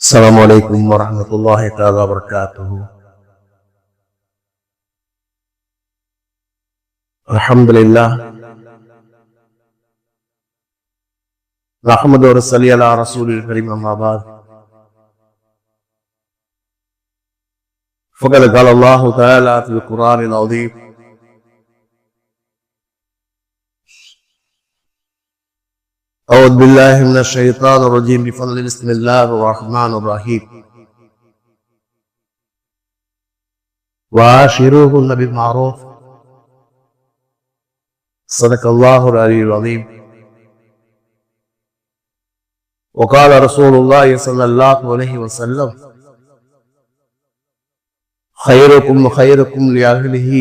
السلام عليكم ورحمة الله تعالى وبركاته. الحمد لله نحمد ونصلي على رسول الكريم أما بعد فقد قال الله تعالى في القرآن العظيم أعوذ بالله من الشيطان الرجيم بفضل بسم الله الرحمن الرحيم وعاشروهن بالمعروف صدق الله العلي العظيم وقال رسول الله صلى الله عليه وسلم خيركم خيركم لأهله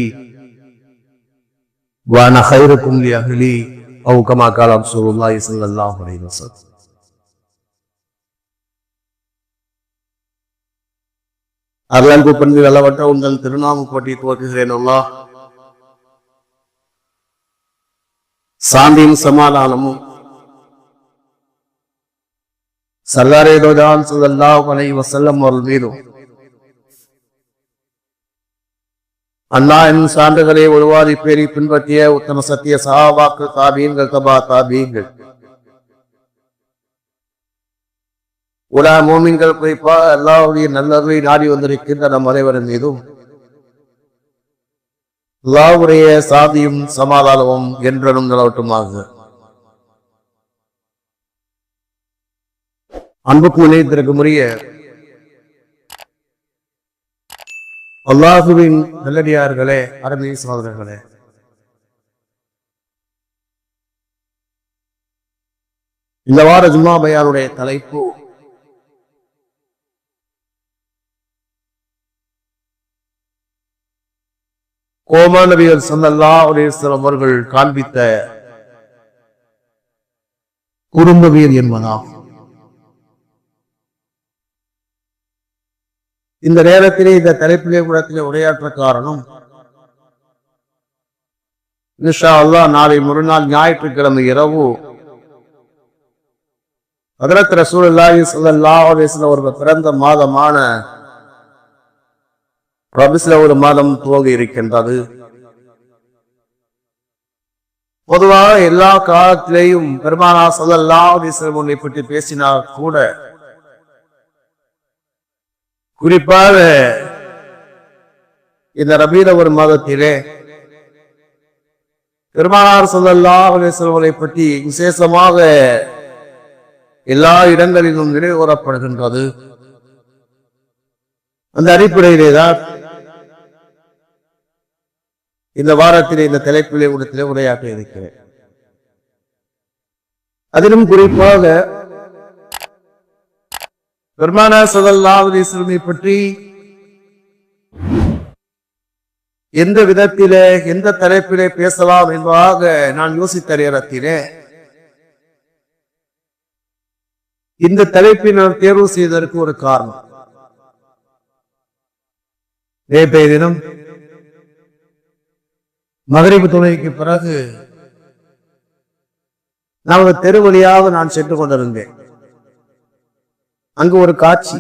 وأنا خيركم لأهلي أو كما قال رسول الله صلى الله عليه وسلم. அருளால் பண்ணி நல்லவற்ற உங்கள் திருநாமம் போட்டி துவக்குகிறேன். அல்லாஹ் சாந்தியும் சமாதானமும் சல்லாரே தோஜான் ஸல்லல்லாஹு அலைஹி வஸல்லம் அவர்கள் மீதும் அல்லாஹ் என்னும் சான்றுகளை ஒருவாரி பேரி பின்பற்றிய உத்தம சத்திய சஹாபாக்கள், தாபீன்கள், தபா தாபீன்கள், உலா மோமின்கள், குறிப்பாக அல்லாஹ்வுடைய நல்லதை நாடி வந்திருக்கின்ற நம் அனைவரின் மீதும் அல்லாஹ்வுடைய சாந்தியும் சமாதானமும் என்றனும் நிலவட்டுமாக. அன்புக்கு நிலையத்திற்குரிய அல்லாஹுவின் நல்லடியார்களே, அருமை சகோதரர்களே, இந்த வார ஜும்மா பயானுடைய தலைப்பு கோமா நபிகள் ஸல்லல்லாஹு அலைஹி வஸல்லம் அவர்கள் காண்பித்த குடும்பவியல் என்பதாகும். இந்த நேரத்திலே இந்த தலைப்பிலே கூடத்திலே உரையாற்ற காரணம், இன்ஷா அல்லாஹ் நாளை மறுநாள் ஞாயிற்றுக்கிழமை இரவு ஹஜ்ரத் ரசூலுல்லாஹி ஸல்லல்லாஹு அலைஹி வஸல்லம் அவர்கள் பிறந்த மாதமான ரபியுல் மாதம் துவங்க இருக்கின்றது. பொதுவாக எல்லா காலத்திலேயும் பெருமானார் ஸல்லல்லாஹு அலைஹி வஸல்லம் பற்றி பேசினால் கூட, குறிப்பாக இந்த ரபீஉல் மாதத்திலே பெருமானார் ஸல்லல்லாஹு அலைஹி வஸல்லம் பற்றி விசேஷமாக எல்லா இடங்களிலும் நினைவு கூறப்படுகின்றது. அந்த அடிப்படையிலே தான் இந்த வாரத்திலே இந்த தலைப்பிலே இடத்திலே உரையாற்ற இருக்கிறேன். அதிலும் குறிப்பாக பெருமானார் ஸல்லல்லாஹு அலைஹி வஸல்லம் பற்றி எந்த விதத்திலே எந்த தலைப்பிலே பேசலாம் என்பதாக நான் யோசித்த நேரத்திலே இந்த தலைப்பை நான் தேர்வு செய்ததற்கு ஒரு காரணம். நேற்றைய தினம் மகரிப் தொழுகைக்கு பிறகு நமது தெரு வழியாக நான் சென்று கொண்டிருந்தேன். அங்கு ஒரு காட்சி,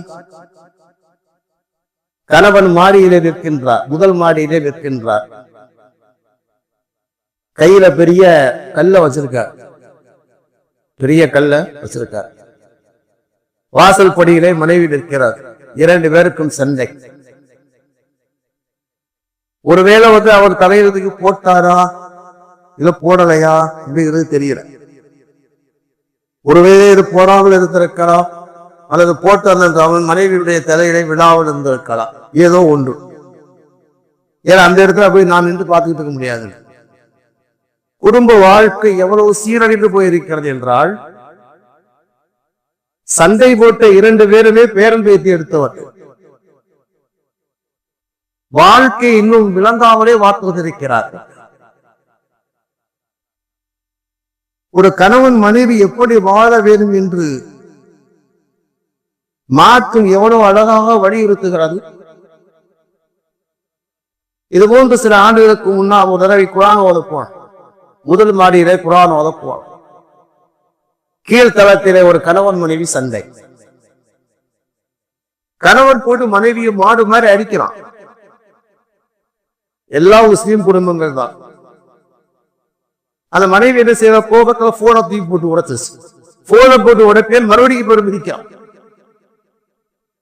கணவன் மாடியிலே நிற்கின்றார், முதல் மாடியிலே நிற்கின்றார், கையில பெரிய கல்ல வச்சிருக்கார், பெரிய கல்ல வச்சிருக்கார். வாசல் படியிலே மனைவி நிற்கிறார். இரண்டு பேருக்கும் சண்டை. ஒருவேளை அவர் தலையிறதுக்கு போட்டாரா இல்ல போடலையா அப்படிங்கிறது தெரியல. ஒருவேளை இது போடாமல் இருந்திருக்கலாம், அல்லது போட்டு அவன் மனைவியுடைய தலையிலே விழாமல் இருந்திருக்கலாம், ஏதோ ஒன்று. ஏன்னா அந்த இடத்துல போய் நான் நின்று பார்த்துக்கிட்டு இருக்க முடியாது. குடும்ப வாழ்க்கை எவ்வளவு சீரழிந்து போயிருக்கிறது என்றால், சண்டை போட்ட இரண்டு பேருமே பேரன் பேத்தி எடுத்தவர். வாழ்க்கை இன்னும் விளங்காமலே வாழ்த்துவதற்கிறார்கள். ஒரு கணவன் மனைவி எப்படி வாழ வேண்டும் என்று மாற்றும் எவ்வளவு அழகாக வலியுறுத்துகிறது. இது போன்று சில ஆண்டுகளுக்கு முன்னால் ஒரு தடவை குர்ஆன் ஓதப்போம். முதல் மாடியிலே குர்ஆன் ஓதப்போம். கீழ்த்தளத்திலே ஒரு கணவன் மனைவி சண்டை. கணவன் போட்டு மனைவியை மாடு மாதிரி அடிக்கிறான். எல்லா முஸ்லீம் குடும்பங்கள் தான். அந்த மனைவி என்ன செய்வா, கோபத்துல போனை தூக்கி போட்டு உடைச்சு, போனை போட்டு உடைப்பேன் மறுபடியும் போட்டு மிதிக்கான்.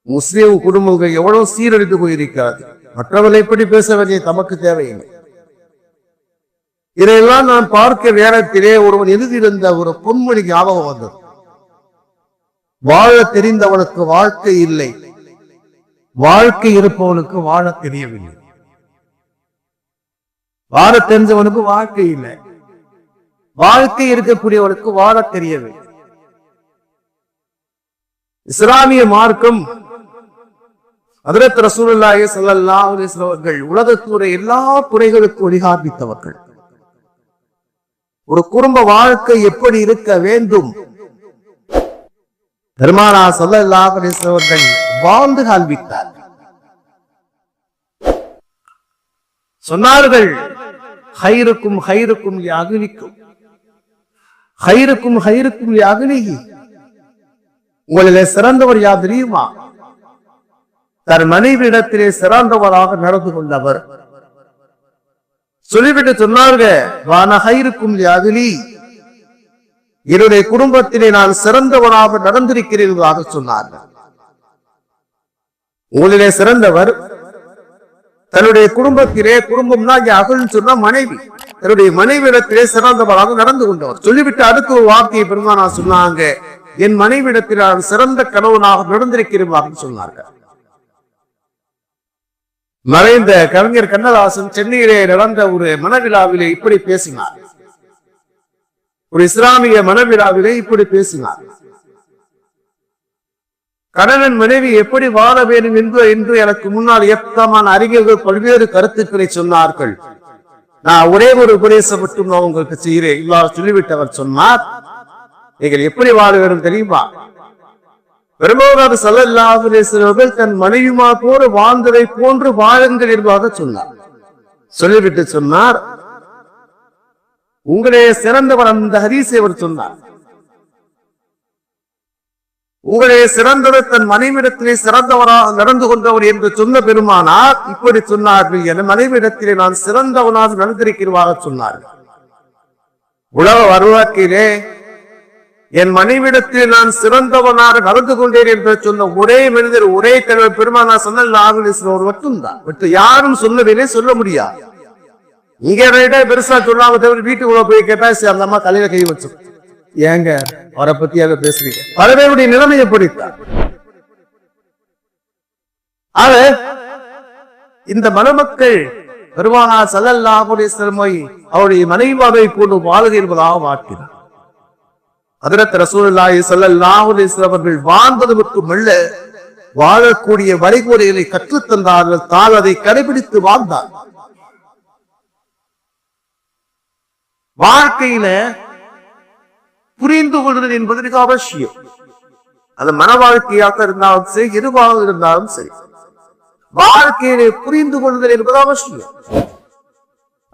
முஸ்லீம் குடும்பங்கள் எவ்வளவு சீரழித்து போயிருக்காது. மற்றவர்களை எப்படி பேச வேண்டிய தமக்கு தேவையில்லை. இதையெல்லாம் நான் பார்க்க நேரத்திலே ஒருவன் எழுதியிருந்த ஒரு பொன்மொழி ஞாபகம் வந்தது. வாழ தெரிந்தவனுக்கு வாழ்க்கை இல்லை, வாழ்க்கை இருப்பவனுக்கு வாழ தெரியவில்லை. வாழ தெரிஞ்சவனுக்கு வாழ்க்கை இல்லை, வாழ்க்கை இருக்கக்கூடியவனுக்கு வாழ தெரியவில்லை. இஸ்லாமிய மார்க்கம் ஹஜ்ரத் ரசூலுல்லாஹி ஸல்லல்லாஹு அலைஹி வஸல்லம் அவர்கள் உலகத்துடைய எல்லா துறைகளுக்கும் வழிகாட்டித்தவர்கள். ஒரு குடும்ப வாழ்க்கை எப்படி இருக்க வேண்டும் பெருமானார் ஸல்லல்லாஹு அலைஹி வஸல்லம் அவர்கள் வாழ்ந்து காண்பித்தார். சொன்னார்கள், ஹைருக்கும் ஹைருக்கும் லிஅஹ்லிக்கும், ஹைருக்கும் ஹைருக்கும் லிஅஹ்லிஹி. உங்களிலே சிறந்தவர் யார் தெரியுமா? தன் மனைவியிடத்திலே சிறந்தவராக நடந்து கொண்டவர். சொல்லிவிட்டு சொன்னார்கள், வான ஹைருக்கும் லிஅஹ்லி, என்னுடைய குடும்பத்திலே நான் சிறந்தவராக நடந்திருக்கிறீர்களாக சொன்னார்கள். உங்களிலே சிறந்தவர் தன்னுடைய குடும்பத்திலே, குடும்பம்னா அகல் சொன்னா மனைவி, தன்னுடைய மனைவியிடத்திலே சிறந்தவராக நடந்து கொண்டவர். சொல்லிவிட்டு அடுத்த ஒரு வார்த்தையை பெருமானார் சொன்னாங்க, என் மனைவியிடத்தில் நான் சிறந்த கணவனாக நடந்திருக்கிறேன் சொன்னார்கள். மறைந்த கவிஞர் கண்ணதாசன் சென்னையிலே நடந்த ஒரு மனவிழாவிலே இப்படி பேசினார். ஒரு இஸ்லாமிய மனவிழாவிலே இப்படி பேசினார். கணவன் மனைவி எப்படி வாழ வேண்டும் என்று எனக்கு முன்னால் ஏற்றமான அறிஞர்கள் பல்வேறு கருத்துக்களை சொன்னார்கள். நான் ஒரே ஒரு உபதேசம் மட்டும் நான் உங்களுக்கு செய்கிறேன். இவ்வாறு சொல்லிவிட்டவர் சொன்னார், நீங்கள் எப்படி வாழ வேண்டும் தெரியுமா? பெருமானார் ஸல்லல்லாஹு அலைஹி வஸல்லம் தன் மனைவிமாரோடு வாழ்ந்ததை போன்று வாழுங்கள் என்பதாக சொன்னார். சொல்லிவிட்டு சொன்னார், உங்களே சிறந்தவர், அந்த ஹதீஸை அவர் சொன்னார், உங்களே சிறந்தவர் தன் மனைவிடத்திலே சிறந்தவராக நடந்து கொண்டவர் என்று சொன்ன பெருமானார் இப்படி சொன்னார்கள், என மனைவிடத்திலே நான் சிறந்தவனாக நடந்திருக்கிறவாக சொன்னார்கள். உலக வரலாற்றிலே என் மனைவிடத்தில் நான் சிறந்தவனாக நடந்து கொண்டேன் என்று சொன்ன ஒரே மனிதர், ஒரே தலைவர் பெருமானார் ஸல்லல்லாஹு அலைஹி வஸல்லம் மட்டும்தான். மற்ற யாரும் சொல்லவில்லை, சொல்ல முடியாது. இங்க பெருசா சொல்லாம தவிர வீட்டுக்குள்ள போய் கேட்டா அந்த அம்மா தலையில கை வச்சு, ஏங்க அவரை பத்தியாக பேசுறீங்க? பல பேருடைய நிலைமையை படித்தார். ஆக இந்த மணமக்கள் பெருமானார் ஸல்லல்லாஹு அலைஹி வஸல்லம் அவருடைய மனைவியை போன்று வாழுக என்பதாக வாழ்க்கிறார். ஹஜ்ரத் ரசூலுல்லாஹி ஸல்லல்லாஹு அலைஹி வஸல்லம் அவர்கள் வாழ்ந்தது மட்டுமல்ல, வாழக்கூடிய வழிமுறைகளை கற்றுத்தந்தார்கள். தான் அதை கடைபிடித்து வாழ்ந்தார். வாழ்க்கையில புரிந்து கொள்வது என்பது மிக அவசியம். அது மன வாழ்க்கையாக இருந்தாலும் சரி, எதுவாக இருந்தாலும் சரி, வாழ்க்கையிலே புரிந்து கொள்ளுதல் என்பது அவசியம்.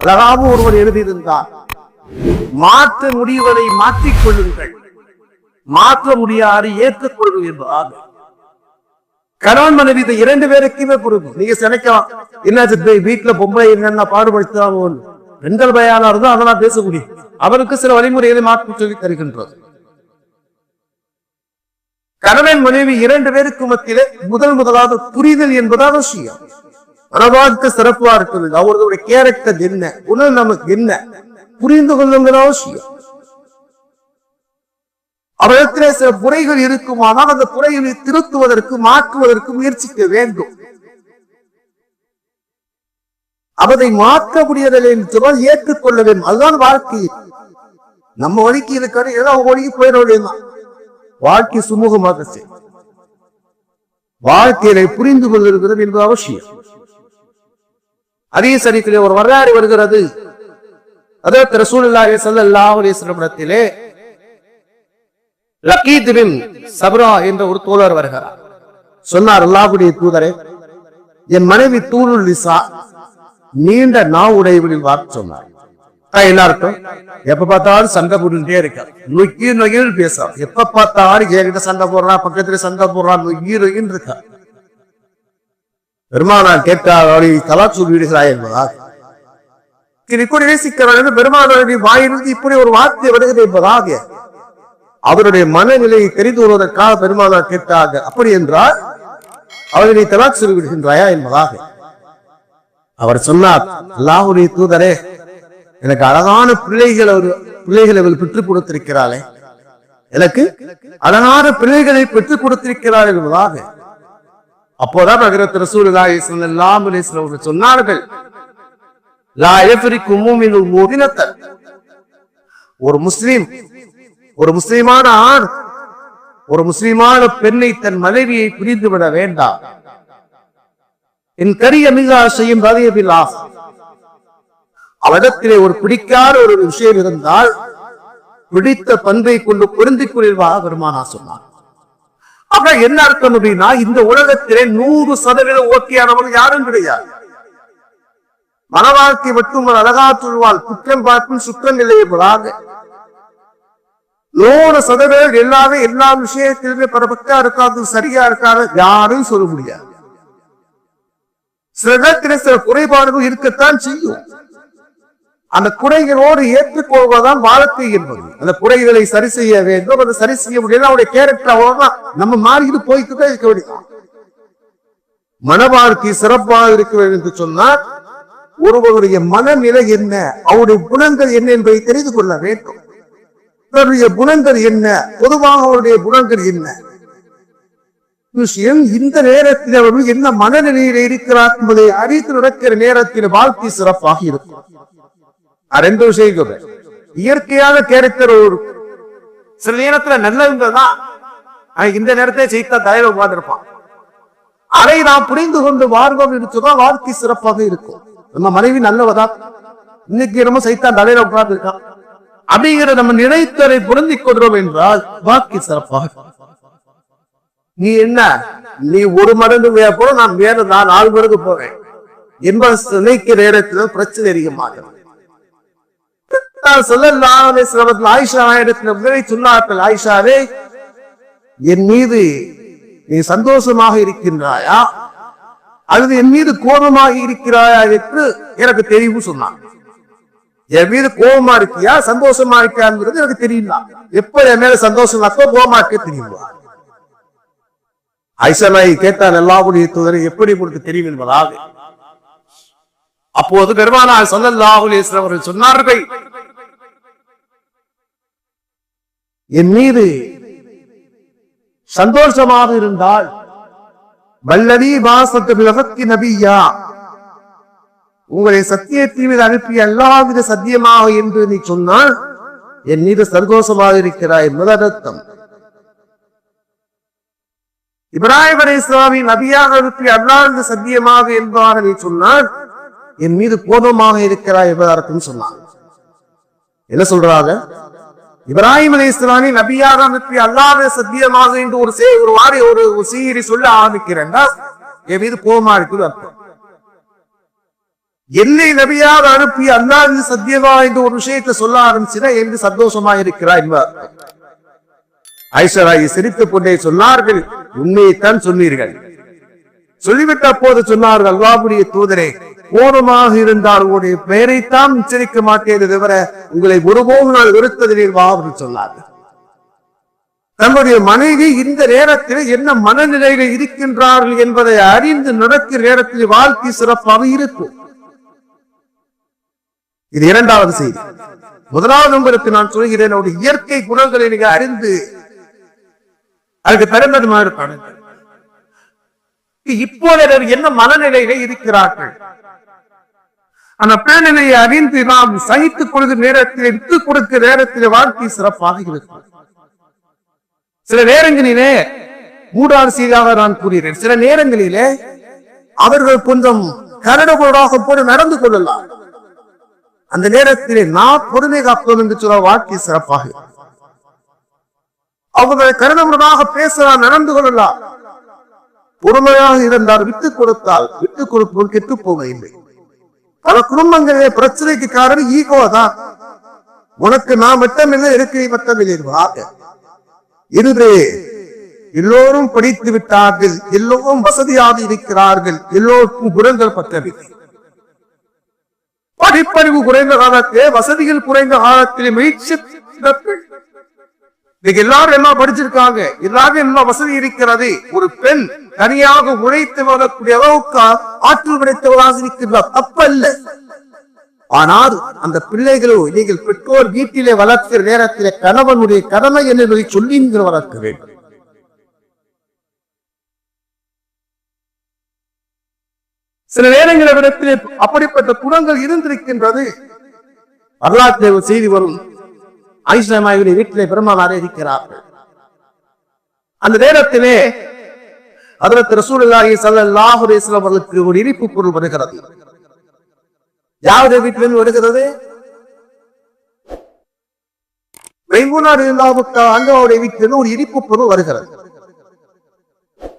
அழகாக ஒருவர் எழுதியிருந்தார், மாற்ற முடிவதை மாற்றிக் கொள்ளுங்கள், மாற்ற முடியாது ஏற்றுக்கொள்ளுங்கள் என்பதாக. கணவன் மனைவி இந்த இரண்டு பேருக்குமே பொறுப்பு. நீங்க நினைக்கலாம், என்ன வீட்டுல பொம்பளை என்னென்ன பாடுபடுத்தாமல் பெண்கள் பயானா இருந்தா அதெல்லாம் பேச முடியும். அவருக்கு சில வழிமுறைகளை மாற்றி சொல்லி தருகின்றது. கணவன் மனைவி இரண்டு பேருக்கு மத்தியிலே முதலாவது புரிதல் என்பது அவசியம். மனவாழ்க்கை சிறப்பா இருக்கிறது. அவர்களுடைய கேரக்டர் என்ன, குணம் நமக்கு என்ன, புரிந்து கொள்ளுங்கள் அவசியம். அவரிடத்திலே சில குறைகள் இருக்குமானால் அந்த குறைகளை திருத்துவதற்கு, மாற்றுவதற்கு முயற்சிக்க வேண்டும். அவரை மாற்ற முடியவில்லை என்று சொன்னால் ஏற்றுக்கொள்ள வேண்டும். அதுதான் வாழ்க்கை. நம்ம வழிக்கு இருக்காரு, ஏதோ வழிக்கு போயிட வேண்டியதுதான். வாழ்க்கை சுமூகமாக செய்யும். வாழ்க்கையை புரிந்து கொள்கிறது என்பது அவசியம். அதே சரித்திலே ஒரு வரலாறு வருகிறது. ஹஜ்ரத் ரசூலுல்லாஹி ஸல்லல்லாஹு அலைஹி வஸல்லம் இடத்திலே லகீத் பின் சப்ரா என்ற ஒரு தோழர் வருகிறார். சொன்னார், அல்லாஹ்வுடைய தூதரே, என் மனைவி தூலுல் லிசா, நீண்ட நாவுடையவளில் வார்த்தை சொன்னார். எல்லாருக்கும் எப்ப பார்த்தாலும் சண்டை போட்டுட்டே இருக்காரு. நொக்கி நொகின்னு பேசுறான். எப்ப பார்த்தாலும் என்கிட்ட சண்டை போடுறான், பக்கத்துல சண்டை போடுறான், நொக்கி நொகின்னு இருக்கா. பெருமானார் கேட்டார், அவரை தலாக் சொல்லி விடுகிறாய் என்பதாக. இப்படி நேசிக்க பெருமானாருடைய வாயிலிருந்து இப்படி ஒரு வார்த்தை வருகிறது என்பதாக அவருடைய மனநிலையை தெரிந்து கொள்வதற்காக பெருமானார் கேட்டாங்க. அப்படி என்றால் அவர்களை தலாக் சொல்லி விடுகின்றாயா என்பதாக. அவர் சொன்னார், அல்லாஹ்வுடைய தூதரே, எனக்கு அழகான பிள்ளைகளை பெற்றுக் கொடுத்திருக்கிறாளே, எனக்கு அழகான பிள்ளைகளை பெற்றுக் கொடுத்திருக்கிறார் என்பதாக. அப்போதான் ஹஜ்ரத் ரசூலுல்லாஹி ஸல்லல்லாஹு அலைஹி வஸல்லம் சொன்னார்கள், லா யஃரிகு முஃமினுல் முஃமினத்தன், ஒரு முஸ்லிமான ஆண் ஒரு முஸ்லிமான பெண்ணை தன் மனைவியை பிரிந்து விட வேண்டாம். என் கரிய மிகா செய்யும் ரதியபில்லா, அவரிடத்திலே ஒரு பிடிக்காத ஒரு விஷயம் இருந்தால் பிடித்த பண்பை கொண்டு பொருந்திக் கொள்வாக பெருமானார் சொன்னார். அப்ப என்ன அர்த்தம் அப்படின்னா, இந்த உலகத்திலே 100% ஓட்டியானவங்க யாரும் கிடையாது. மனவாழ்க்கை மட்டும் அழகா சொல்வாள், குற்றம் பார்க்கும் சுற்றம் இல்லையப்படாக 100% எல்லாமே எல்லா விஷயத்திலுமே பரபக்கா இருக்காது, சரியா இருக்காது யாரும் சொல்ல முடியாது. சில நேரத்தில் சில குறைபாடுகள் இருக்கத்தான் செய்யும். அந்த குறைகளோடு ஏற்றுக்கொள்வதுதான் வாழ்க்கை என்பது. அந்த குறைகளை சரி செய்ய வேண்டும். அதை சரி செய்ய முடியல, அவருடைய கேரக்டர் அவ்வளவுதான், நம்ம மாறிட்டு போய்ட்டு இருக்க வேண்டியதான். மன வாழ்க்கை சிறப்பாக இருக்க வேண்டும் என்று சொன்னால் ஒருவருடைய மனநிலை என்ன, அவருடைய குணங்கள் என்ன என்பதை தெரிந்து கொள்ள வேண்டும். அவருடைய குணங்கள் என்ன, பொதுவாக அவருடைய குணங்கள் என்ன விஷயம், இந்த நேரத்தில் அவர்கள் என்ன மனநிலையில் இருக்கிறார் என்பதை அறிந்து நடக்கிற நேரத்தில் வாழ்க்கை சிறப்பாக இருக்கும். ரெண்டு விஷயம், இயற்கையான கேரக்டர் ஒரு சில நேரத்துல நல்லவங்க தான் இந்த நேரத்தை செய்தா தலையில உட்கார்ந்திருப்பான். அதை நாம் புரிந்து கொண்டு வாழ்வோம் என்று சொன்னால் வாழ்க்கை சிறப்பாக இருக்கும். நம்ம மனைவி நல்லவதா, இன்னைக்கு நம்ம சைத்தான் தலையில உட்கார்ந்து இருக்கான் அப்படிங்கிற நம்ம நினைத்ததை பொருந்திக் கொள்றோம் என்றால் வாழ்க்கை சிறப்பாக. நீ என்ன, நீ ஒரு மடங்கு போற, நான் வேற 4 மடங்கு போவேன் என்பது நினைக்கிற நேரத்தில் பிரச்சனை அதிகமாகும். ஆயிஷா சொன்னார்கள், ஆயிஷாவே, என் மீது நீ சந்தோஷமாக இருக்கின்றாயா அல்லது என் மீது கோபமாக இருக்கிறாயா என்று எனக்கு தெரிவு சொன்னான். என் மீது கோபமா இருக்கியா சந்தோஷமா இருக்கியாங்கிறது எனக்கு தெரியல. எப்ப என் மேல சந்தோஷம் கோபமா இருக்க தெரியுமா? ஆயிஷா நாயகி கேட்டால், அல்லாஹ்வுடைய தூதரை எப்படி உங்களுக்கு தெரியும் என்பதாக. அப்போது பெருமானார் ஸல்லல்லாஹு அலைஹி வஸல்லம் அவர்கள் சொன்னார்கள், என் மீது சந்தோஷமாக இருந்தால் வல்லதி பாசத்து பிலகத்தி நபியா, உங்களை சத்தியத்தின் மீது அனுப்பி அல்லாஹ்விட சத்தியமாக என்று நீ சொன்னால் என் மீது சந்தோஷமாக இருக்கிறாய் என்பது அர்த்தம். இப்ராஹிம் அலைஹிஸ்ஸலாமின் நபியாக அனுப்பி அல்லாஹ்விட சத்தியமாக என்பதாக நீ சொன்னால் என் மீது கோபமாக இருக்கிறாய் என்பது அர்த்தம் சொன்னாங்க. என்ன சொல்றாங்க? இப்ராஹிம் அலைஹிஸ்ஸலாமி நபியாக அனுப்பி அல்லாஹ்விட சத்தியமாக என்று ஒரு செய்தி சொல்ல ஆரம்பிக்கிறேன், என் மீது கோபமா இருக்குது அர்த்தம். என்னை நபியாக அனுப்பி அல்லாஹ்விட சத்தியமா என்று ஒரு விஷயத்தை சொல்ல ஆரம்பிச்சுன்னா என் மீது சந்தோஷமா இருக்கிறாய் என்பது. ஆயிஷா நாயகி சிரித்துக் கொண்டே சொன்னார்கள், உண்மையைத்தான் சொன்னீர்கள். சொல்லிவிட்ட அப்போது சொன்னார்கள், அல்லாஹ்வுடைய தூதரே, கோபமாக இருந்தால் உங்களுடைய பெயரைத்தான் உச்சரிக்க மாட்டேன் தவிர உங்களை ஒருபோதும் நான் வெறுத்ததில் வா என்று சொன்னார்கள். தன்னுடைய மனைவி இந்த நேரத்தில் என்ன மனநிலையில் இருக்கின்றார்கள் என்பதை அறிந்து நடக்கிற நேரத்தில் வாழ்க்கை சிறப்பாக இருக்கும். இது இரண்டாவது செய்தி. முதலாவது உங்களுக்கு நான் சொல்கிறேன், அவருடைய இயற்கை குணங்களை நீங்க அறிந்து அதுக்கு தகுந்தது மாதிரி பாருங்கள். இப்போது என்ன மனநிலையில இருக்கிறார்கள், அந்த பிறநிலையை அறிந்து நாம் சகித்துக் கொள்கிற நேரத்தில் விட்டுக் கொடுக்கிற நேரத்தில் வாழ்க்கை சிறப்பாக இருக்கும். சில நேரங்களிலே மூடாறு செய்தியாக நான் கூறுகிறேன், சில நேரங்களிலே அவர்கள் கொஞ்சம் கரடுகோடாக போல நடந்து கொள்ளலாம். அந்த நேரத்திலே நான் பொறுமை காப்போம் என்று சொல்ல வாழ்க்கை சிறப்பாக. அவர்களை கருணமுடனாக பேசலாம், நடந்து கொள்ளலாம். பொறுமையாக இருந்தால் விட்டுக் கொடுத்தால் விட்டுக் கொடுப்போம் கெட்டு போக இல்லை. பல குடும்பங்களிலே பிரச்சனைக்கு காரணம் ஈகோ தான். உனக்கு நான் மட்டமில்லை, இருக்கை மட்டமில்லை. இன்று எல்லோரும் படித்து விட்டார்கள், எல்லோரும் வசதியாக இருக்கிறார்கள், எல்லோருக்கும் குணங்கள் பற்றவில்லை. படிப்பறிவு குறைந்த காலத்திலே, வசதிகள் குறைந்த காலத்திலே முயற்சி எல்லாரும் எல்லாம் படிச்சிருக்காங்க, எல்லாரும் எல்லாம் வசதி இருக்கிறது. ஒரு பெண் தனியாக உழைத்து வரக்கூடிய அளவுக்கு ஆற்றல் கிடைத்தவராக இருக்கின்றார், தப்பல்ல. ஆனால் அந்த பிள்ளைகளோ நீங்கள் பெற்றோர் வீட்டிலே வளர்க்கிற நேரத்திலே கணவனுடைய கடமை என்பதை சொல்லி நீங்கள் வளர்க்க வேண்டும். சில நேரங்களிடத்திலே அப்படிப்பட்ட குணங்கள் இருந்திருக்கின்றது. வரலாற்று செய்தி வரும், ஆயிஷா நாயுடைய வீட்டிலே பெருமானாரே இருக்கிறார்கள். அந்த நேரத்திலே ஹஜ்ரத் ரசூலுல்லாஹி ஸல்லல்லாஹு அலைஹி வஸல்லம் அவர்களுக்கு ஒரு இனிப்பு பொருள் வருகிறது. யாருடைய வீட்டிலிருந்து வருகிறது? மைமூனா ரலியல்லாஹு அன்ஹாவுடைய வீட்டிலிருந்து ஒரு இனிப்பு பொருள் வருகிறது.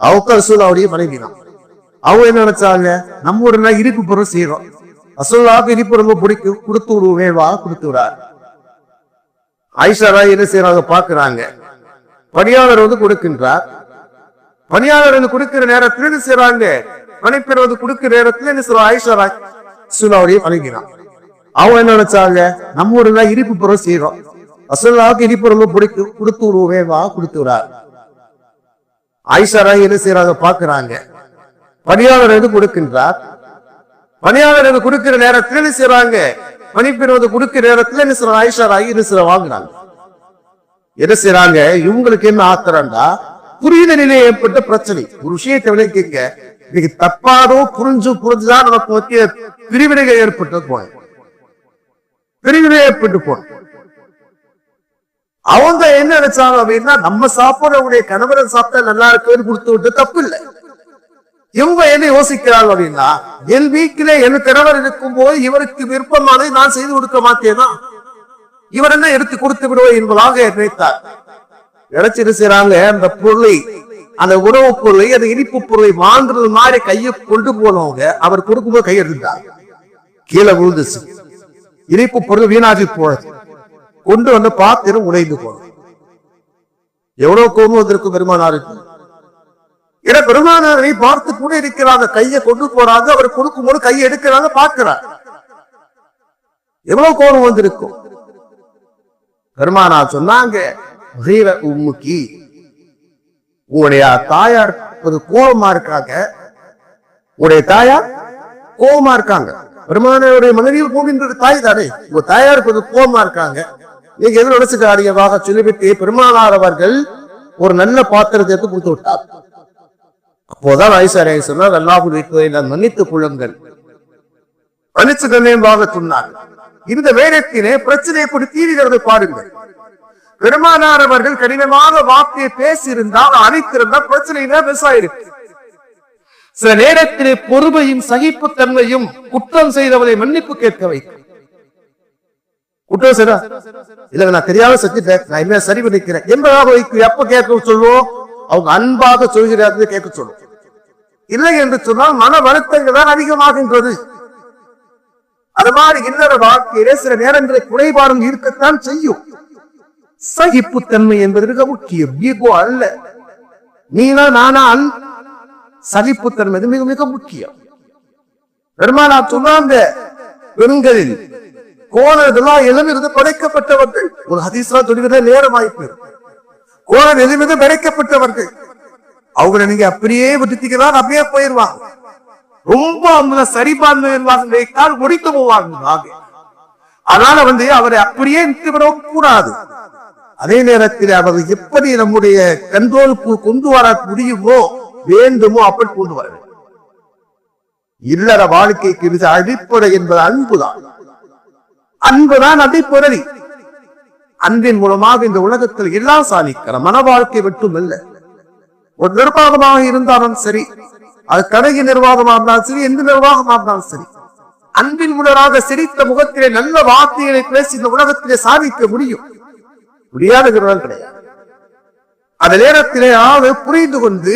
அவங்க ரசூலுல்லாஹுடைய மனைவி தான். அவங்க என்ன நினைச்சாங்க, நம்ம ஒரு இனிப்பு பொருள் செய்யறோம், ரசூலுல்லாஹுக்கு இனிப்பு ரொம்ப பிடிக்கும், கொடுத்து விடுவேன், வா கொடுத்து விடார். ஆயிஷா ராய் என்ன செய்யறாங்க பாக்குறாங்க, பணியாளர் வந்து கொடுக்கின்றார். பணியாளர் கொடுக்கிற நேரத்தில் என்ன செய்யறாங்க, பணிப்பெற வந்து கொடுக்கிற நேரத்தில் என்ன செய்யறாங்க, ஆயிஷா ராய் ரசூலுல்லாஹுடைய மனைவிதான். அவங்க என்ன நினைச்சாங்க, நம்ம ஒரு இனிப்பு பொருள் செய்யறோம், ரசூலுல்லாஹுக்கு இனிப்பு ரொம்ப பிடிக்கும், கொடுத்து விடுவேன், வா கொடுத்து விடார். ஆயிஷா ராய் என்ன செய்யறாங்க பாக்குறாங்க, பணியாளர் கொடுக்கின்றார். பணியாளர் கொடுக்கிற நேரத்தில் என்ன செய்யறாங்க, பணிப்பெறுவது கொடுக்கிற நேரத்தில் என்ன செய்யறாங்க, ஆயிஷா ராய் என்ன செய்ய வாங்குறாங்க. என்ன செய்யறாங்க, இவங்களுக்கு என்ன ஆத்திரம்டா, புரிதலிலே ஏற்பட்ட பிரச்சனை. ஒரு விஷயத்தை விளக்கிங்க, இன்னைக்கு தப்பாதோ புரிஞ்சுதான் நமக்கு மத்திய பிரிவினைகள் ஏற்பட்டு போன பிரிவினை ஏற்பட்டு போன. அவங்க என்ன நினைச்சாங்க அப்படின்னா, நம்ம சாப்பிடக்கூடிய கணவரை சாப்பிட்டா நல்லா இருக்குன்னு கொடுத்து விட்டு தப்பு இல்லை. இவங்க என்ன யோசிக்கிறாங்க அப்படின்னா, என் வீட்டிலே என் கணவர் இருக்கும் போது இவருக்கு விருப்பமானதை நான் செய்து கொடுக்க மாட்டேனா, இவர் என்ன எடுத்து கொடுத்து விடுவோம் என்பதாக நினைத்தார். நினைச்சிட்டு செய்யறாங்க, அந்த பொருளை, அந்த உணவு பொருளை, அந்த இனிப்பு பொருளை வாங்குறது மாதிரி கையை கொண்டு போனவங்க அவர் கொடுக்கும்போது கையெடுத்தார், கீழே விழுந்துச்சு. இனிப்பு பொருள் வீணாகி போனது, கொண்டு வந்த பாத்திரம் உடைந்து போனது. எவ்வளவு கோபம் வந்திருக்கும் பெருமானாருக்கு. பெருமானாரை பார்த்து கூட இருக்கிறாங்க, கையை கொண்டு போறாங்க, அவர் கொடுக்கும்போது கையை எடுக்கிறாங்க, பார்க்கிறாங்க. எவ்வளவு கோபம் வந்திருக்கும். பெருமானார் சொன்னாங்க, உங்களுடைய தாயார் ஒரு கோபமா இருக்காங்க, உங்களுடைய தாயார் கோபமா இருக்காங்க. பெருமானாருடைய மனைவியில் போகின்ற தாய் தானே, உங்க தாயாருக்கு ஒரு கோபமா இருக்காங்க, நீங்க எது நினைச்சுக்காரியவாக சொல்லிவிட்டு பெருமானார் அவர்கள் ஒரு நல்ல பாத்திரத்தை எடுத்து கொடுத்து விட்டார். அப்போதான் ஆயிஷா ராய் சொன்னார், அல்லாஹ்வுடைய நான் மன்னித்துக் கொள்ளுங்கள், மன்னிச்சு கண்ணியமாக சொன்னார். இந்த வேலைத்திலே பிரச்சனை எப்படி தீர்கிறது பாருங்கள். பெருமானார் அவர்கள் கடினமாக வார்த்தையை பேசியிருந்தால், அழைத்திருந்தால் பிரச்சனை விவசாயிருக்கு. சில நேரத்திலே பொறுமையும் சகிப்புத்தன்மையும் குற்றம் செய்தவரை மன்னிப்பு கேட்க வைக்கும். குற்றம் செய்ய இல்ல, நான் தெரியாம செஞ்சுட்டேன், நான் என்ன சரி பண்ணிக்கிறேன் என்பதாக வைக்கும். எப்ப கேட்க சொல்லுவோம், அவங்க அன்பாக சொல்கிறார்கள் கேட்க சொல்லும். இல்லை என்று சொன்னால் மன வருத்தங்கள் தான் அதிகமாகின்றது. அது மாதிரி இல்லற வாழ்க்கையிலே சில நேரங்களில் குறைபாடும் இருக்கத்தான் செய்யும். சகிப்புத்தன்மை என்பது மிக முக்கியம், ஈகோ அல்ல. நீனா நானா சகிப்புத்தன்மை மிக மிக முக்கியம். பெருமானார் சொன்னாங்க, பெண்களில் கோணர்களாம் எழுமிருந்து படைக்கப்பட்டவர்கள். ஒரு ஹதீஸ்ல சொல்லுகிற நேரமாய்ப்பு, கோணல் எழுமிருந்து படைக்கப்பட்டவர்கள். அவங்களை நீங்க அப்படியே விட்டுத்தீங்கன்னா அப்படியே போயிருவாங்க. ரொம்ப சரிபார்ந்து முடித்து போவாங்க. அதனால அவரை அப்படியே விடவும் கூடாது. அதே நேரத்தில் அவர் எப்படி நம்முடைய கண்ட்ரோலுக்கு கொண்டு வர முடியுமோ வேண்டுமோ அப்படி கொண்டு வர. இல்லற வாழ்க்கைக்கு அடிப்படை என்பது அன்புதான். அன்புதான் அடிப்படை. அன்பின் மூலமாக இந்த உலகத்தில் எல்லாம் சாதிக்கிற மன வாழ்க்கை மட்டும் இல்லை. ஒரு நிர்வாகமாக இருந்தாலும் சரி, அது கடைக்கு நிர்வாகமாக இருந்தாலும் சரி, எந்த நிர்வாகமாக இருந்தாலும் சரி, அன்பின் மூலமாக சிரித்த முகத்திலே நல்ல வார்த்தைகளை பேசி இந்த உலகத்திலே சாதிக்க முடியும். முடியாதுங்கிறவர்கள் கிடையாது. அந்த நேரத்திலே புரிந்து கொண்டு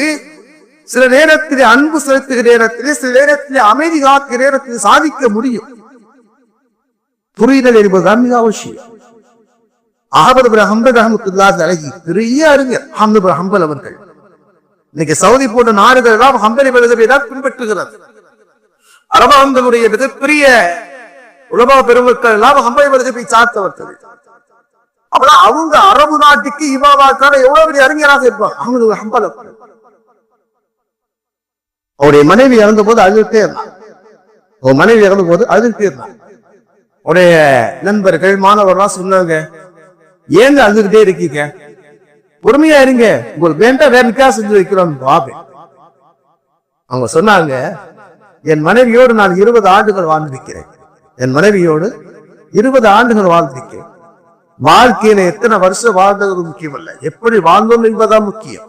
சில நேரத்திலே அன்பு செலுத்துகிற நேரத்திலே, சில நேரத்திலே அமைதி காக்கிற நேரத்தில் சாதிக்க முடியும். புரிதல் என்பதுதான் மிக அவசியம். அஹ்மது பின் ஹம்பல் ரஹ்மத்துல்லாஹி அலைஹி பெரிய அறிஞர் அஹ்மது பின் ஹம்பல் அவர்கள் இன்னைக்கு சவுதி போன்ற நாடுகள் எல்லாம் ஹம்பலி மதுஹபை தான் பின்பற்றுகிறது. அரபாந்தனுடைய மிகப்பெரிய உலமா பெருமக்கள் எல்லாம் ஹம்பலி மதுஹபை சார்ந்தவர்கள். அப்பதான் அவங்க அரபு நாட்டுக்கு இமாமாக்கான எவ்வளவு பெரிய அறிஞராக இருப்பாங்க. அவங்க ஹம்பல அவருடைய மனைவி இறந்த போது அழுதுட்டே இருந்தான். மனைவி இறந்த போது அழுதுட்டே இருந்தான். உடைய நண்பர்கள் மாணவர்கள்லாம் சொன்னாங்க, ஏங்க அழுதுகிட்டே இருக்கீங்க, பொறுமையா இருங்க, உங்களுக்கு வேண்டாம் வேற நிக்கா செஞ்சு வைக்கிறோம் பாபே. அவங்க சொன்னாங்க, என் மனைவியோடு நான் 20 ஆண்டுகள் வாழ்ந்திருக்கிறேன். என் மனைவியோடு 20 ஆண்டுகள் வாழ்ந்திருக்கிறேன். வாழ்க்கையில எத்தனை வருஷம் வாழ்ந்தது முக்கியம் அல்ல, எப்படி வாழ்ந்தோம் என்பதுதான் முக்கியம்.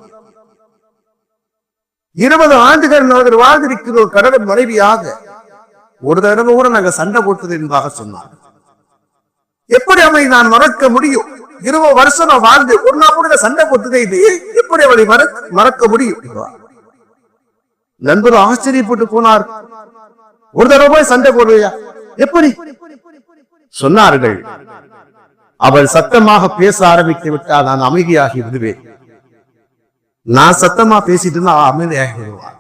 20 ஆண்டுகள் நாங்கள் வாழ்ந்திருக்கிறோம் கணவன் மனைவியாக. ஒரு தடவை கூட நாங்க சண்டை போட்டது என்பதாக சொன்னாங்க. எப்படி அவனை நான் மறக்க முடியும்? 20 வருஷம் நான் வாழ்ந்து ஒரு நாள் கூட சண்டை போட்டதே இல்லையே, எப்படி அவளை மறக்க முடியும்? நண்பர் ஆச்சரியப்பட்டு போனார். ஒரு தடவை போய் சண்டை போடுறியா? எப்படி சொன்னார்கள், அவள் சத்தமாக பேச ஆரம்பித்து விட்டால் நான் அமைதியாகி விடுவேன். நான் சத்தமா பேசிட்டு இருந்தா அமைதியாகி விடுவான்.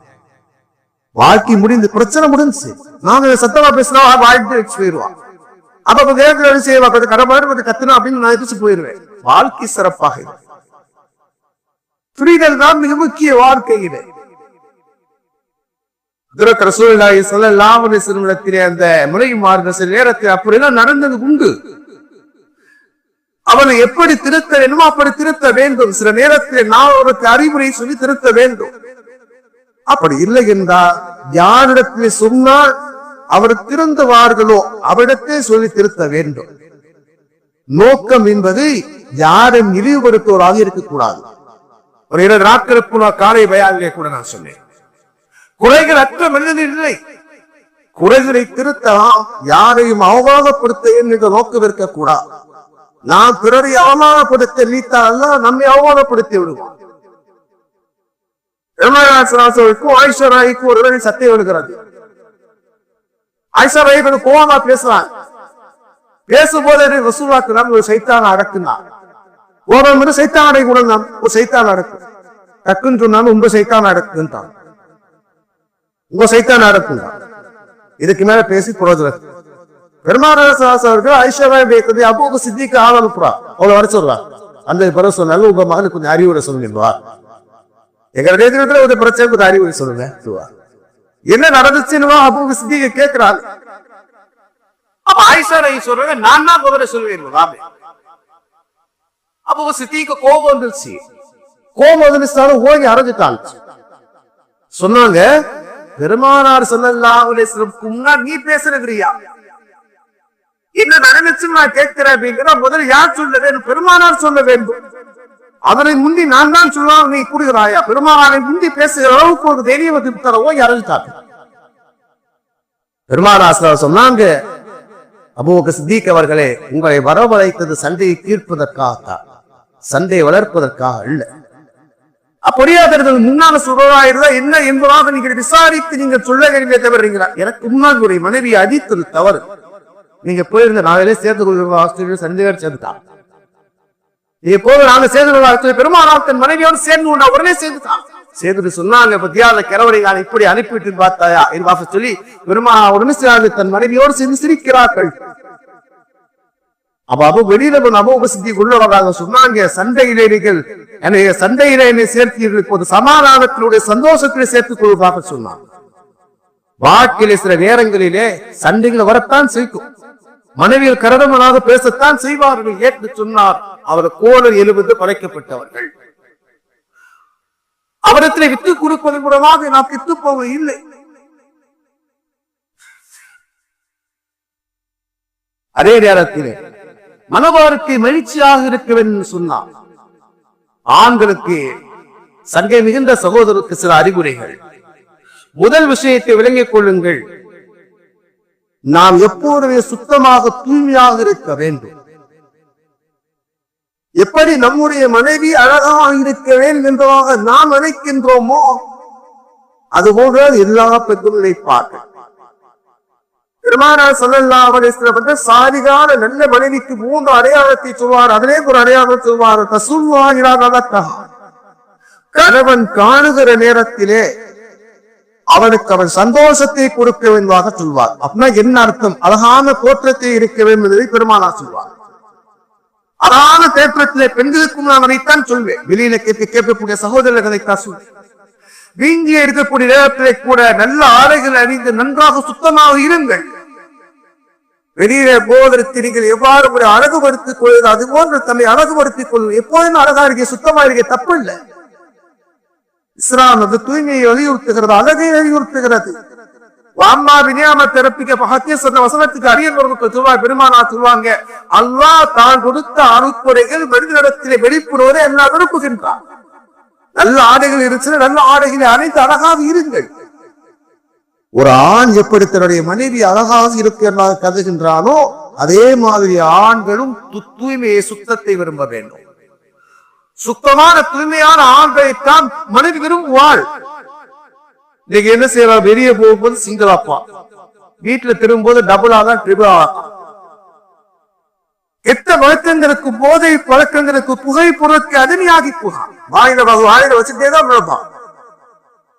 வாழ்க்கை முடிந்து பிரச்சனை முடிஞ்சு நாங்க சத்தமா பேசினா வாழ்க்கை போயிடுவான். அப்ப நேரத்தில் செய்வா கொஞ்சம் கடப்பாடு கொஞ்சம் கத்துனா அப்படின்னு நான் எதிர்த்து போயிடுவேன். வாழ்க்கை சிறப்பாக புரிதல் தான் மிக முக்கிய வாழ்க்கையில. அந்த முறையுமாறு சில நேரத்தில் அப்படிலாம் நடந்தது உண்டு. அவனை எப்படி திருத்த வேண்டுமோ அப்படி திருத்த வேண்டும். சில நேரத்தில் நான் அவருக்கு அறிவுரை சொல்லி திருத்த வேண்டும். அப்படி இல்லை என்றால் யாரிடத்திலே சொன்னால் அவர் திருந்துவார்களோ அவரிடத்தே சொல்லி திருத்த வேண்டும். நோக்கம் என்பது யாரும் இழிவுபடுத்துவோராக இருக்கக்கூடாது. ஒரு 2 நாட்களுக்கு நான் காலை பயானிலே கூட நான் சொன்னேன், குறைகள் அற்ற மனிதன் இல்லை, குறைகளை திருத்தலாம், யாரையும் அவமானப்படுத்த என்ற நோக்கம் இருக்கக்கூடாது. நாம் பிறரை அவமானப்படுத்த நீத்தால் நம்மை அவமானப்படுத்தி விடுவோம். ஆயிஷா ராய்க்கு ஒரு வேளை சத்தம் வருகிறது. ஆயிஷா ராய் கொஞ்சம் கோவமா பேசுறாங்க. பேசும்போது ரசூலுல்லாஹ்க்கு நாம் ஒரு சைத்தான் அடக்குனார். கோபம் சைத்தான் அடை கூட நாம் ஒரு சைத்தான் அடக்கு டக்குன்னு சொன்னாலும் உங்க சைத்தான் அடக்குன்றான். உங்க சைத்தான் அடக்குங்க. இதுக்கு மேல பேசி புரோஜனம். பெருமானார் ஆயிஷா ராய் பேசுறது அபூ சித்திக்கு ஆள் அனுப்புறா. அவ்வளவு வர சொல்றான். அந்த பிறகு சொன்னாலும் உங்க மகனுக்கு கொஞ்சம் அறிவுரை சொல்லுவா, எங்களுடைய ஒரு பிரச்சனை கொஞ்சம் அறிவுரை சொல்லுங்க. என்ன நடந்துச்சுன்னு அபூ சித்திக்கு கேட்கிறாங்க. அப்ப ஆயிஷா ராய் சொல்றாங்க, நான் தான் முதல்ல சொல்லுவேன். அப்போ சித்திக்கு கோபம் வந்துருச்சு. கோபம் வந்துருச்சாலும் ஓகே அரைஞ்சிட்டாங்க. சொன்னாங்க, பெருமானார் ஸல்லல்லாஹு அலைஹி வஸல்லம் முன்னாடி நீ பேசுறதுறியா என்ன நடந்துச்சு நான் கேட்கிறேன் அப்படிங்கிற முதல்ல யார் சொல்ல வேண்டும்? பெருமானார் சொல்ல வேண்டும். அதனை முந்தி நான் தான் சொல்லுவாங்க, நீ கூறுகிறாயா? பெருமானாரை முந்தி பேசுகிற அளவுக்கு ஒரு தைரியம் தரவோ இறந்துட்டாங்க. பெருமானார் சொன்னாங்க, அபூபக்கர் சித்திக் அவர்களே, உங்களை வரவழைத்தது சண்டையை தீர்ப்பதற்காகத்தான், சண்டையை வளர்ப்பதற்காக அல்ல. அப்பொடியாதர்கள் முன்னால சொல்றாயிருந்தா என்ன என்பதாக நீங்கள் விசாரித்து நீங்கள் சொல்ல வேண்டிய தவறுங்களா? எனக்கு முன்னாள் ஒரு மனைவியை அடித்தது தவறு. நீங்க போயிருந்த நாங்களே சேர்ந்து கொள்கிற ஆஸ்திரேலியா சந்தேகம் சேர்ந்துட்டான். இப்போது நாங்க சேர்ந்து கொள்ள பெருமானார் தன் மனைவியோடு சேர்ந்து கொண்டா உடனே சேர்ந்துட்டான். சேர்ந்துட்டு சொன்னாங்க, பத்தியாத கிழவரை நான் இப்படி அனுப்பிவிட்டு பார்த்தாயா என்று சொல்லி பெருமானார் உடனே தன் மனைவியோடு சேர்ந்து சிரிக்கிறார்கள். அப்ப வெளியில அபூ சித்திக் உள்ள வர்றாங்க. சொன்னாங்க, சண்டையிலே நீங்கள் சண்டையில என்னை சேர்த்தீர்கள், இப்போது சமாதானத்தினுடைய சந்தோஷத்திலே சேர்த்துக் கொள்வதாக சொன்னாங்க. வாழ்க்கையிலே சில நேரங்களிலே சண்டைகள் வரத்தான் செய்யும். மனைவியில் கரடமனாக பேசத்தான் செய்வார்கள். ஏற்று சொன்னார், அவர் கோளர் 70 படைக்கப்பட்டவர்கள். அவரிடத்திலே விட்டுக் கொடுப்பதன் மூலமாக நாம் விட்டு போக இல்லை. அதே நேரத்திலே மனவாருக்கு மகிழ்ச்சியாக இருக்க வேண்டும் சொன்னார். ஆண்களுக்கு சங்கை மிகுந்த சகோதரருக்கு சில அறிவுரைகள். முதல் விஷயத்தை விளங்கிக் கொள்ளுங்கள், நாம் எப்போதுமே சுத்தமாக தூய்மையாக இருக்க வேண்டும். எப்படி நம்முடைய மனைவி அழகாக இருக்க வேண்டும் என்பதாக நாம் நினைக்கின்றோமோ அதுபோல எல்லா பெண்களும் நினைப்பார்கள். பெருமானார் ஸல்லல்லாஹு அலைஹி வஸல்லம் சாலிகான நல்ல மனைவிக்கு 3 அடையாளத்தை சொல்வார். அதிலே ஒரு அடையாளம் சொல்வார், கணவன் காணுகிற நேரத்திலே அவனுக்கு அவன் சந்தோஷத்தை கொடுக்க வேண்டுமாக சொல்வார். அப்படின்னா என்ன அர்த்தம்? அழகான தோற்றத்தை இருக்க வேண்டும் என்பதை பெருமானா சொல்வார். அழகான தேற்றத்திலே பெண்களுக்கும் நான் அதைத்தான் சொல்வேன். வெளியில கேட்கக்கூடிய சகோதரர்களைத்தான் சொல்வேன். வீங்கிய இருக்கக்கூடிய நேரத்திலே கூட நல்ல ஆடைகள் அணிந்து நன்றாக சுத்தமாக இருங்கள். வெளியிலே போவதற்கு நீங்கள் எவ்வாறு ஒரு அழகுபடுத்திக் கொள்வது அது போன்று தன்னை அழகுபடுத்திக் கொள்வது. எப்போதும் அழகா இருக்க சுத்தமா இருக்க தப்பு இல்லை. இஸ்லாம் அது தூய்மையை வலியுறுத்துகிறது, அழகை வலியுறுத்துகிறது. வாம்மா விநியாம தெரப்பிக்க பகத்திய சொன்ன வசனத்துக்கு அரியவர்களுக்கு பெருமானா சொல்லுவாங்க, அல்லாஹ் தான் கொடுத்த அருட்கொடைகள் மனிதனிடத்திலே வெளிப்படுவதை எல்லாம் விரும்புகின்றார். நல்ல ஆடைகள் இருந்துச்சு, நல்ல ஆடைகளை அனைத்து அழகாக இருங்கள். ஒரு ஆண் எப்படி தன்னுடைய மனைவி அழகாக இருக்க கருதுகின்றானோ அதே மாதிரி ஆண்களும் தூய்மையை சுத்தத்தை விரும்ப வேண்டும். சுத்தமான தூய்மையான ஆண்களைத்தான் மனைவி விரும்புவாள். நீங்க என்ன செய்யலாம்? வெளியே போகும்போது சிங்கிள் அப்பா, வீட்டுல திரும்பும்போது டபுளா தான் ட்ரிபிள் ஆகும். கெட்ட வழக்கங்களுக்கு, போதை பழக்கங்களுக்கு, புகை பொருளுக்கு அடிமையாகி போகா. வாயில வச்சுட்டேதான் விழுப்பான்.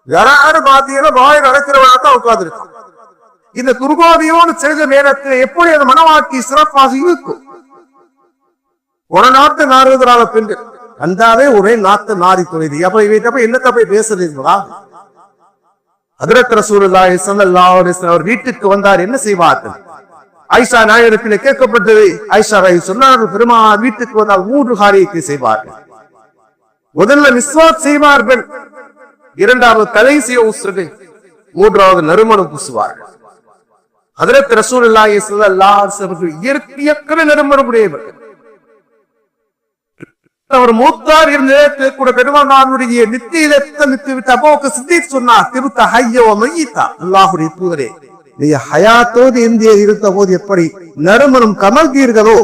யாராவது பாத்தீங்கன்னா வாயில் அடைக்கிறவனாத்தான் உட்கார்ந்து இருக்கான். இந்த துர்கோதியோடு செய்த நேரத்தில் எப்படி அந்த மனவாக்கி சிறப்பாக இருக்கும். ஒரு நாட்டு நாறுவதனால பெண்கள் கண்டாவே ஒரே நாட்டு நாரி தொழில். அப்ப என்னத்த போய் பேசுறீங்களா? ஹஜ்ரத் ரசூலுல்லாஹி ஸல்லல்லாஹு அலைஹி வஸல்லம் அவர் வீட்டுக்கு வந்தார். என்ன செய்வார்கள்? ஆயிஷா நாயகத்திலே கேட்கப்பட்டது. ஆயிஷா சொன்னார்கள், பெருமாள் வீட்டுக்கு வந்தால் 3 காரியத்தை செய்வார்கள். முதல்ல மிஸ்வாக் செய்வார்கள், இரண்டாவது தலை செய்ய ஊசுறது, மூன்றாவது நறுமணம் பூசுவார்கள். ஹஜ்ரத் ரசூலுல்லாஹி ஸல்லல்லாஹு அலைஹி வஸல்லம் இயற்கையான நறுமணம் உடையவர்கள். அவர் மூத்தார் இருந்த நேரத்தில் கூட பெருமானாருடைய சொன்னார், திருத்த ஹய்யோ மையித்தா, அல்லாஹுடைய தூதரே, நீங்க ஹயாத்தோடு இந்திய இருந்த போது எப்படி நறுமணம் கமழ்ந்தீர்களோ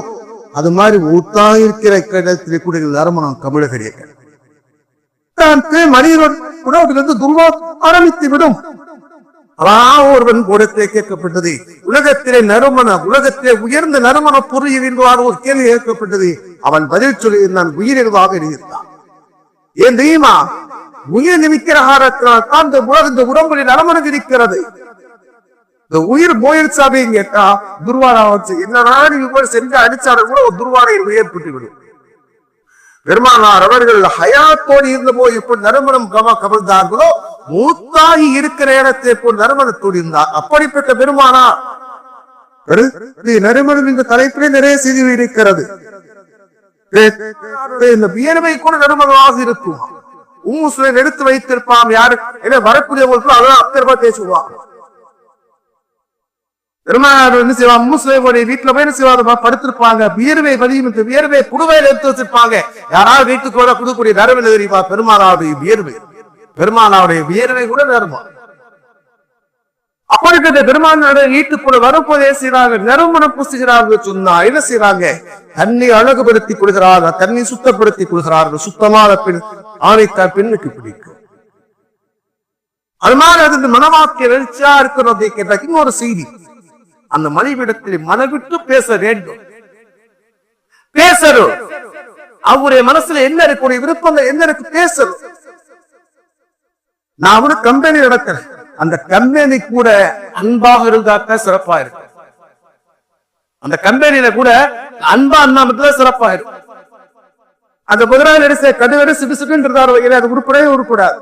அது மாதிரி ஊத்தா இருக்கிற இடத்திலே கூட நறுமணம் கமழுகிறீர்கள். மனிதன் கூட ஆரம்பித்து விடும். ஒருவன் கூடத்திலே கேட்கப்பட்டது, உலகத்திலே உலகத்திலே உயர்ந்த நறுமண பொருள் என்கிறார் ஒரு கேள்வி கேட்கப்பட்டது. அவன் பதில் சொல்லி நான் உயிரிழவாக இருந்தான். ஏன் தெரியுமா? உயிர் நிமிக்கிற ஆகாரத்தினால் தான் இந்த உடம்புல நறுமணம் இருக்கிறது. இந்த உயிர் போயிருச்சாவே கேட்டா துர்வாரா வச்சு என்ன சென்று அடிச்சாலும் கூட ஒரு துர்வாரையில் ஏற்பட்டு விடும். பெருமானார் அவர்கள் ஹயாத்தோடு இருந்த போது எப்படி நறுமணம் கமழ்ந்தார்களோ மூத்தாகி இருக்கிற இடத்தை போல் நறுமணத்தோடு இருந்தார். அப்படிப்பட்ட பெருமானார் நறுமணம் இந்த தலைப்பிலே நிறைய செய்தி இருக்கிறது. இந்த வியர்வை கூட நறுமணமாக இருக்கும். எடுத்து வைத்திருப்பான் யாரு வரக்கூடியவர்களுக்கு அதான் அத்தர்பா பேசுவாங்க. பெருமானார் என்ன செய்வாங்க? முஸ்லிமுடைய வீட்டுல போய் என்ன செய்வாங்க? படுத்திருப்பாங்க. வியர்வை பதியும் வியர்வை புடுவையில எடுத்து வச்சிருப்பாங்க. யாராவது வீட்டுக்கு வர கொடுக்கக்கூடிய நறுமணம் தெரியுமா? பெருமானாருடைய வியர்வை. பெருமானாருடைய வியர்வை கூட நறுமணம். அப்படிப்பட்ட பெருமானாருடைய வீட்டுக்குள்ள வரும்போதே செய்யறாங்க, நறுமணம் பூசுகிறார்கள். சொன்னா என்ன செய்யறாங்க? தண்ணி அழகுபடுத்தி கொள்கிறார்கள், தண்ணி சுத்தப்படுத்தி கொள்கிறார்கள். சுத்தமான பெண் ஆணைத்தான் பெண்ணுக்கு பிடிக்கும். அது மாதிரி அது மனவாக்கிய எழுச்சியா இருக்கிறதை கேட்ட இன்னொரு செய்தி, அந்த மனைவிடத்தில் மனவிட்டு பேச வேண்டும். பேசணும். அவருடைய மனசுல என்ன இருக்கக்கூடிய விருப்பங்கள் என்ன இருக்கு பேசணும். நான் ஒரு கம்பெனி நடக்கிறேன், அந்த கம்பெனி கூட அன்பாக இருந்தாக்க சிறப்பா இருக்கு. அந்த கம்பெனியில கூட அன்பா அண்ணாமத்துல சிறப்பா இருக்கு. அந்த முதலாளி அடிச்ச கடுவரை சிடுசுன்றார் வகையில அது உருப்படவே உருப்படாது.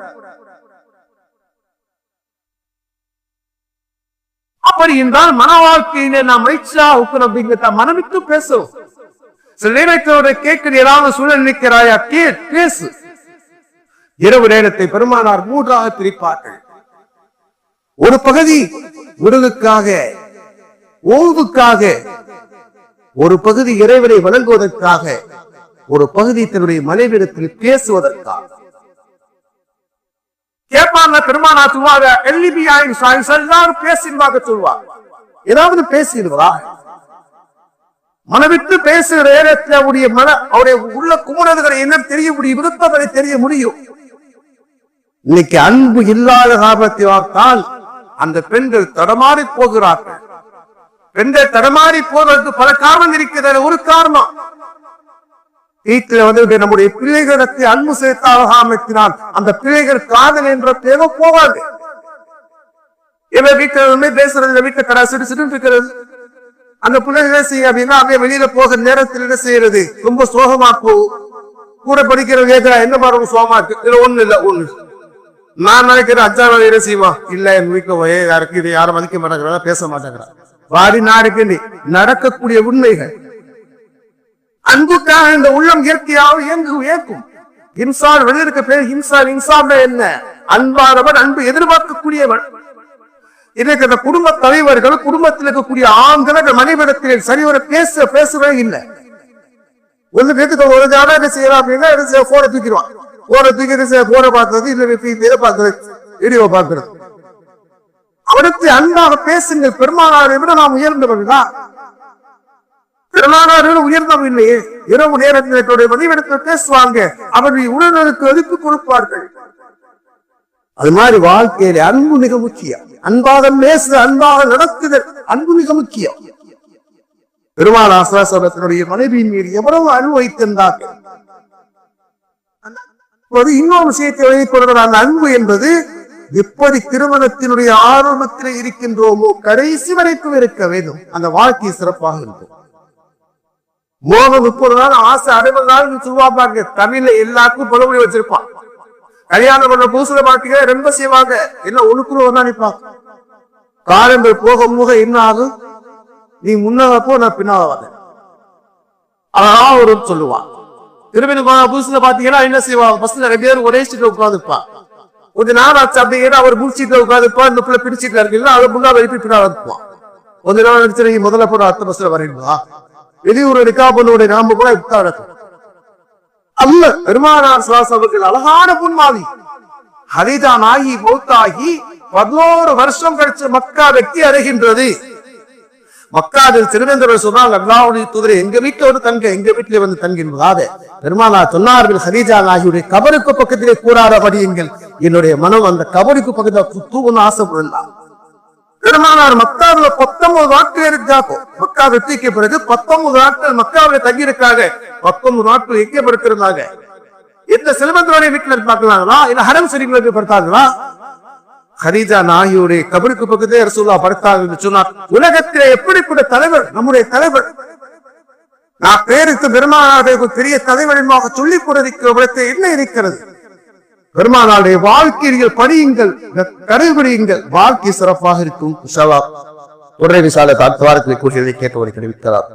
அப்படி என்றால் மன வாழ்க்கையில நாம் மகிழ்ச்சியா இருக்கணும் அப்படிங்கிற மனமிட்டு பேசும். சில நேரத்தோட கேட்கிற ஏதாவது சூழல் நிற்கிறாயா? பேசு. இரவு நேரத்தை பெருமானார் 3ஆக பிரிப்பார்கள். ஒரு பகுதி உடலுக்காக, ஓய்வுக்காக, ஒரு பகுதி இறைவனை வழங்குவதற்காக, ஒரு பகுதி தன்னுடைய மனைவிடத்தில் பேசுவதற்காக. கேட்பாங்க பெருமானா சொல்வாங்க, எல்லாரும் பேசிடுவாங்க சொல்வார். ஏதாவது பேசிடுவா? மனவிட்டு பேசுகிற நேரத்தில் அவருடைய உள்ள குமுறதுகளை என்ன தெரிய முடியும், விருப்பங்களை தெரிய முடியும். இன்னைக்கு அன்பு இல்லாத காரணத்தை பார்த்தால் அந்த பெண்கள் தடமாறி போகிறார்கள். பெண்கள் தடமாறி போவதற்கு பல காரணம் இருக்கிறது. ஒரு காரணம் வீட்டுல வந்து நம்முடைய பிள்ளைகளுக்கு அன்பு சேர்த்து அழகாமத்தினால் அந்த பிள்ளைகள் காதல் என்ற பேரோ போவாது. வீட்டுல பேசுறது, வீட்டுல கடை சிறு இருக்கிறது, அந்த பிள்ளைகளை செய்ய அப்படின்னா அப்படியே வெளியில போக நேரத்தில் என்ன செய்யறது, ரொம்ப சோகமா போகும். கூட படிக்கிறது கேட்கிறா, என்ன பாரு சோகமா இருக்கு, இதுல ஒண்ணு இல்ல ஒண்ணு. நான் நினைக்கிறேன் 5ஆவது என்ன செய்வான், இல்ல என் வீட்டுல யாருக்கு இது யாரும் மதிக்க மாட்டேங்கிறா, பேச மாட்டேங்கிறான். வாடி நாடுக்கு நடக்கக்கூடிய உண்மைகள். அன்புக்காக இந்த உள்ளம் இயற்கையாக ஏற்கும். இன்சான் வெளியிருக்க பேர் இன்சான். இன்சான் என்ன? அன்பானவன், அன்பு எதிர்பார்க்கக்கூடியவன். இன்னைக்கு அந்த குடும்ப தலைவர்கள், குடும்பத்தில் இருக்கக்கூடிய ஆண்கள் மனைவிடத்தில் சரிவர பேசவே இல்லை. ஒண்ணு பேருக்கு ஒரு ஜாதகம் செய்யலாம் அப்படின்னா போன தூக்கிடுவான். போன தூக்கி போன பார்க்கறது, இல்ல பார்க்கறது, வீடியோ பார்க்கறது. அவருக்கு அன்பாக பேசுங்கள். பெருமானாரை விட நாம் உயர்ந்தவர்கள் தான். பெருமானார்கள் உயர்ந்தவர்கள் இல்லையே. இரவு நேரத்தில் மனைவிடத்தில் பேசுவாங்க, அவருடைய உணர்வுகளுக்கு எதிர்ப்பு கொடுப்பார்கள். அது மாதிரி வாழ்க்கையில அன்பு மிக முக்கியம். அன்பாக பேசுதல், அன்பாக நடக்குதல், அன்பு மிக முக்கியம். பெருமானார் ஸல்லல்லாஹு மனைவியின் மீது எவ்வளவு அன்பு வைத்திருந்தார்கள். இன்னொரு விஷயத்தை வெளிப்படுகிற அந்த அன்பு என்பது எப்படி திருமணத்தினுடைய ஆரம்பத்தில் இருக்கின்றோமோ கடைசி வரைக்கும் இருக்க வேண்டும். அந்த வாழ்க்கை சிறப்பாக இருக்கும். மோகம் 30 நாள், ஆசை 60 நாள் சொல்லுவாங்க. தமிழ்ல எல்லாருக்கும் பழமொழி வச்சிருப்பான். கல்யாணம் பண்ண புதுசுல பாத்தீங்க ரொம்ப செய்வாங்க, என்ன ஒழுக்குறோம் தான் நிற்பாங்க. காலங்கள் போக போக என்ன ஆகும், நீ முன்னப்போ நான் பின்னால அதான் ஒரு சொல்லுவான். திருமணம் புதுசுல பாத்தீங்கன்னா என்ன செய்வாங்க, பஸ்ல 2 பேரும் ஒரே சீட்ல உட்காந்துருப்பான். கொஞ்ச நாள் ஆச்சு அப்படின்னா அவர் முடிச்சீட்ல உட்காந்துருப்பான், இந்த பிள்ளை பிடிச்சீட்ல இருக்கீங்களா, அதை முன்னாள் எழுப்பி பின்னால இருப்பான். கொஞ்ச நாள் நினைச்சு முதல்ல போட அடுத்த பஸ்ல வரீங்களா, வெளியூர் நிக்கா பொண்ணுடைய நாம கூட இப்ப அல்ல. பெருமானார் ஸல்லல்லாஹு அலைஹி அழகான புன்மாவி. ஹதீஜா நாயகி மௌத்தாகி 11 வருஷம் கழிச்சு மக்கா வெற்றி அடைகின்றது. மக்காவில் திருவேந்தர் சொன்னால், அல்லாஹ்வுடைய தூதரே எங்க வீட்டுல வந்து தங்க, எங்க வீட்டுல வந்து தங்கின்றதாக பெருமானார் சொன்னார்கள். ஹதீஜா நாயகியுடைய கபருக்கு பக்கத்திலே கூறாதபடியுங்கள், என்னுடைய மனம் அந்த கபருக்கு பக்கத்தில் தூங்கணும்னு ஆசைப்படலாம். பெருமானார் மக்காவில் 19 நாட்கள் இருக்காங்க. மக்கா வெற்றிக்கு பிறகு 19 நாட்கள் மக்காவில தங்கியிருக்காங்க. 19 நாட்கள் எங்கப்படுத்திருந்தாங்க. எந்த செல்வந்தோடைய வீட்டுல பார்க்கலாங்களா, இல்ல ஹரம் ஷரீஃப்ல படுத்தாங்களா? ஹதீஜா நாயகியுடைய கபருக்கு பக்கத்திலே ரசூலுல்லாஹ் படுத்தாங்க சொன்னார். உலகத்திலே எப்படிப்பட்ட தலைவர் நம்முடைய தலைவர், நான் பேருக்கு பெருமானாருடைய பெரிய தலைவரிமாக சொல்லிக் கொடுக்க என்ன இருக்கிறது? பெருமானாருடைய வாழ்க்கையில் படியுங்கள், கடைபிடியுங்கள், வாழ்க்கை சிறப்பாக இருக்கும். ஒரே விசால வாரத்தில் கூறியதை கேட்டவரை தெரிவிக்கிறார்.